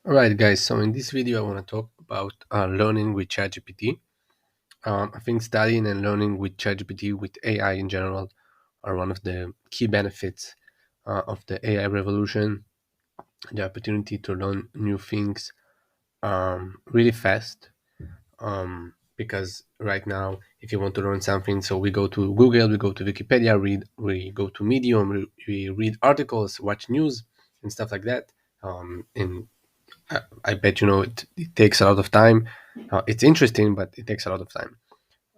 All right, guys. So in this video, I want to talk about learning with ChatGPT. I think studying and learning with ChatGPT, with AI in general, are one of the key benefits of the AI revolution. The opportunity to learn new things really fast. Because right now, if you want to learn something, so we go to Google, we go to Wikipedia, we go to Medium, we read articles, watch news, and stuff like that. In I bet it takes a lot of time. It's interesting, but it takes a lot of time.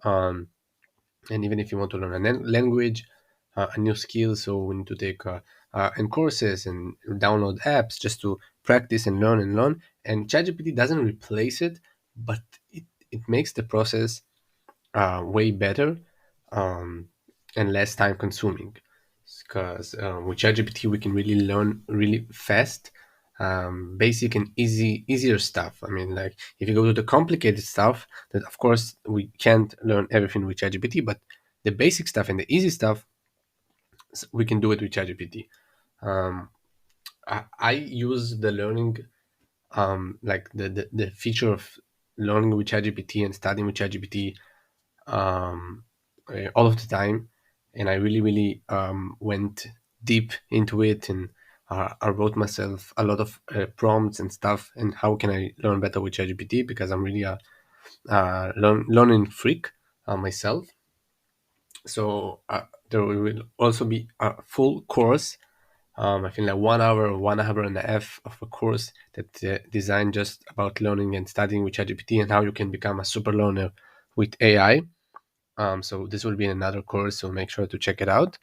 Um, and even if you want to learn a language, a new skill, so we need to take and courses and download apps just to practice and learn and learn. And ChatGPT doesn't replace it, but it makes the process way better um, and less time consuming. Because with ChatGPT we can really learn really fast, basic and easier stuff. I mean, like if you go to the complicated stuff, that of course we can't learn everything with ChatGPT, but the basic stuff and the easy stuff we can do it with ChatGPT. Um, I use the learning like the feature of learning with ChatGPT and studying with ChatGPT all of the time, and I really went deep into it, and I wrote myself a lot of prompts and stuff, and how can I learn better with ChatGPT, because I'm really a learning freak myself. So there will also be a full course. I think like 1 hour or 1 hour and a half of a course that designed just about learning and studying with ChatGPT and how you can become a super learner with AI. So this will be another course, so make sure to check it out.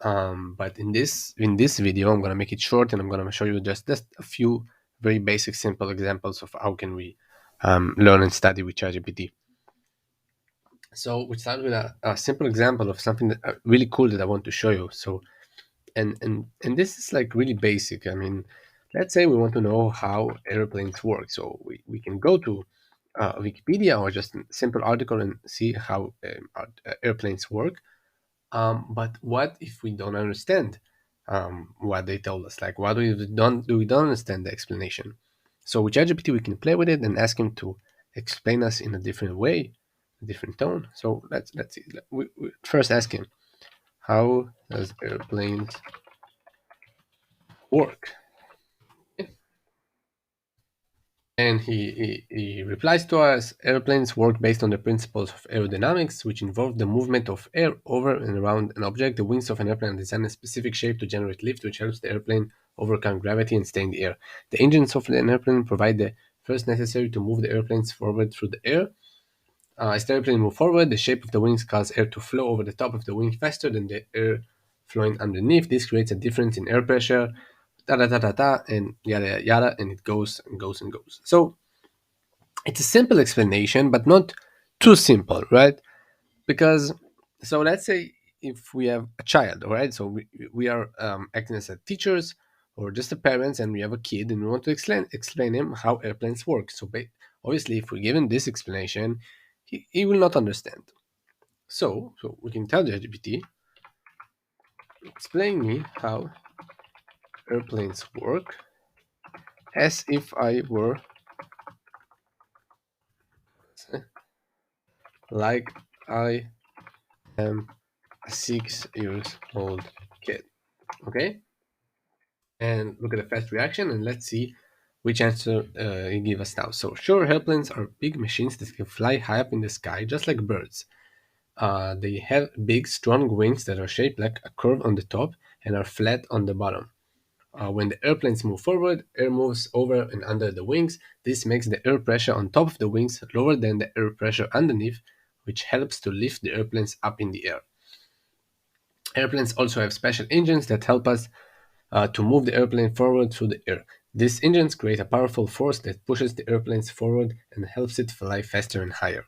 But in this video, I'm gonna make it short, and I'm gonna show you just a few very basic, simple examples of how can we learn and study with ChatGPT. So we start with a simple example of something that really cool that I want to show you. So and this is like really basic. I mean, let's say we want to know how airplanes work. So we can go to Wikipedia or just a simple article and see how airplanes work. But what if we don't understand what they told us? Like, what do we don't understand the explanation? So with ChatGPT, we can play with it and ask him to explain us in a different way, a different tone. So let's see. We first ask him, how does airplanes work? And he replies to us, airplanes work based on the principles of aerodynamics, which involve the movement of air over and around an object. The wings of an airplane are designed in a specific shape to generate lift, which helps the airplane overcome gravity and stay in the air. The engines of an airplane provide the force necessary to move the airplanes forward through the air. As the airplane moves forward, the shape of the wings causes air to flow over the top of the wing faster than the air flowing underneath. This creates a difference in air pressure, da da da da da, and yada yada yada, and it goes and goes and goes. So it's a simple explanation, but not too simple, right? Because, so let's say if we have a child, all right? So we are acting as a teachers or just the parents, and we have a kid, and we want to explain him how airplanes work. So obviously, if we give him this explanation, he will not understand. So we can tell ChatGPT, explain me how airplanes work as if I were like I am a 6 years old kid. Okay, and look at the fast reaction, and let's see which answer he give us now. So sure, airplanes are big machines that can fly high up in the sky just like birds. They have big strong wings that are shaped like a curve on the top and are flat on the bottom. When the airplanes move forward, air moves over and under the wings. This makes the air pressure on top of the wings lower than the air pressure underneath, which helps to lift the airplanes up in the air. Airplanes also have special engines that help us to move the airplane forward through the air. These engines create a powerful force that pushes the airplanes forward and helps it fly faster and higher.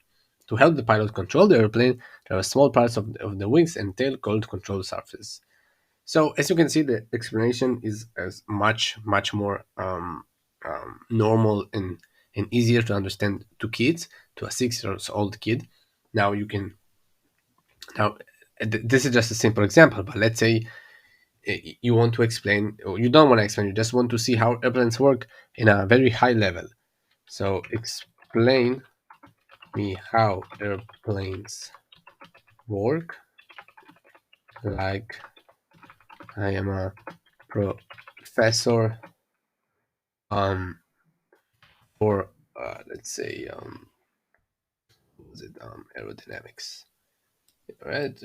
To help the pilot control the airplane, there are small parts of the wings and tail called control surface. So as you can see, the explanation is as much more normal and easier to understand to kids, to a 6 years old kid. Now you can now this is just a simple example, but let's say you want to explain, or you don't want to explain, you just want to see how airplanes work in a very high level. So explain me how airplanes work, like I am a professor for let's say what was it aerodynamics, right?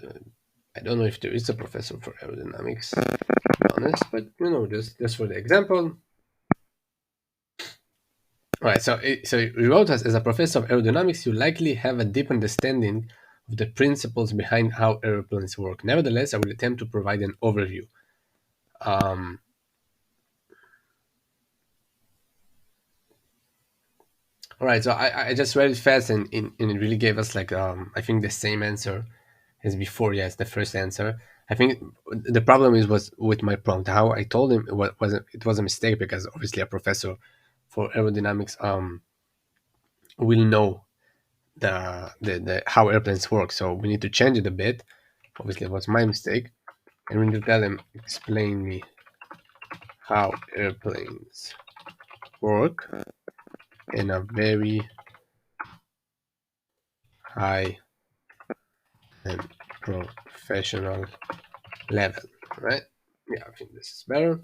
I don't know if there is a professor for aerodynamics, to be honest, but just for the example. All right, so you wrote as a professor of aerodynamics, you likely have a deep understanding of the principles behind how airplanes work. Nevertheless, I will attempt to provide an overview. Um, all right, so I just read it fast, and it really gave us like I think the same answer as before. Yes, the first answer. I think the problem was with my prompt. How I told him it was a mistake, because obviously a professor for aerodynamics will know the how airplanes work. So we need to change it a bit. Obviously, it was my mistake, and we need to tell them, explain me how airplanes work in a very high and professional level, right? Yeah, I think this is better.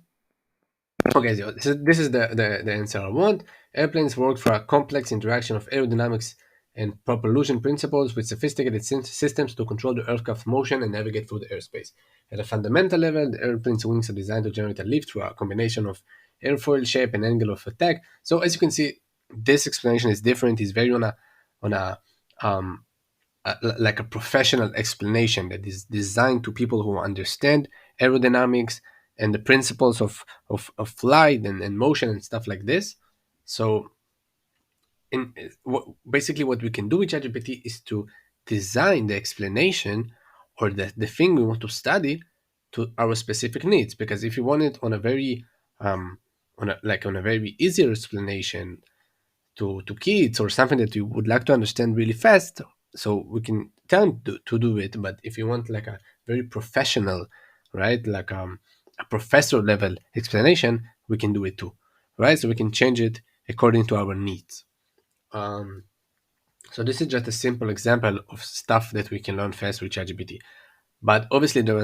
Okay, so this is the answer I want. Airplanes work through a complex interaction of aerodynamics and propulsion principles with sophisticated systems to control the aircraft motion and navigate through the airspace. At a fundamental level, the airplane's wings are designed to generate a lift through a combination of airfoil shape and angle of attack. So as you can see, this explanation is different. It's very on um, like a professional explanation that is designed to people who understand aerodynamics and the principles of flight and motion and stuff like this. So basically what we can do with ChatGPT is to design the explanation or the thing we want to study to our specific needs. Because if you want it on a very on a very easier explanation to kids, or something that you would like to understand really fast, so we can tell them to do it. But if you want like a very professional, right, like a professor level explanation, we can do it too, right? So we can change it according to our needs. um, so this is just a simple example of stuff that we can learn fast with ChatGPT. But obviously there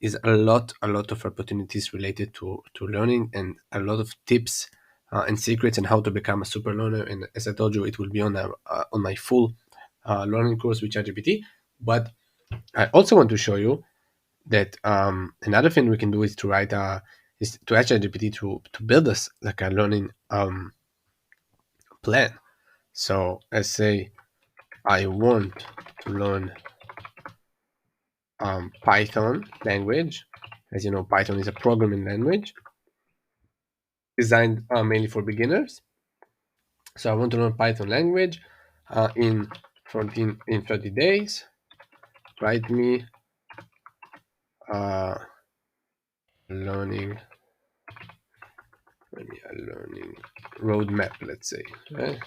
is a lot of opportunities related to learning, and a lot of tips and secrets on how to become a super learner. And as I told you, it will be on my full learning course with ChatGPT. But I also want to show you that another thing we can do is to ask ChatGPT to build us like a learning plan. So let's say I want to learn Python language. As you know, Python is a programming language designed mainly for beginners. So I want to learn Python language in 30 days. Write me uh, learning a learning roadmap, let's say, right?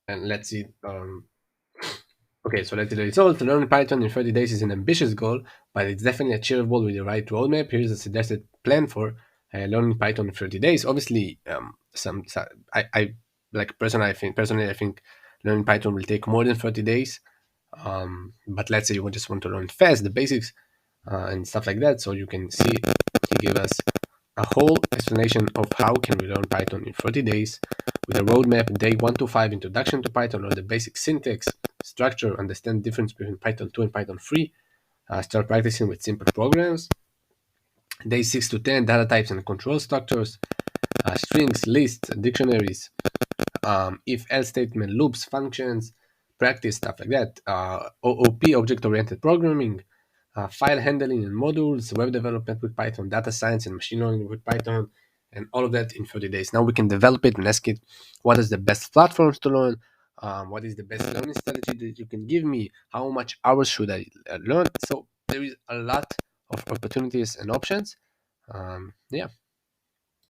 And let's see. Okay, so let's see the result. Learning Python in 30 days is an ambitious goal, but it's definitely achievable with the right roadmap. Here's a suggested plan for learning Python in 30 days. Obviously, I like personally I think learning Python will take more than 30 days. But let's say you just want to learn fast, the basics and stuff like that. So you can see he gave us a whole explanation of how can we learn Python in 30 days with a roadmap: day 1 to 5, introduction to Python, or the basic syntax, structure, understand the difference between Python 2 and Python 3, start practicing with simple programs. Day 6 to 10, data types and control structures, strings, lists, dictionaries, if else statement, loops, functions, practice, stuff like that. OOP, object oriented programming, file handling and modules, web development with Python, data science and machine learning with Python, and all of that in 30 days. Now we can develop it and ask it what is the best platforms to learn, what is the best learning strategy that you can give me, how much hours should I learn. So there is a lot of opportunities and options. Yeah.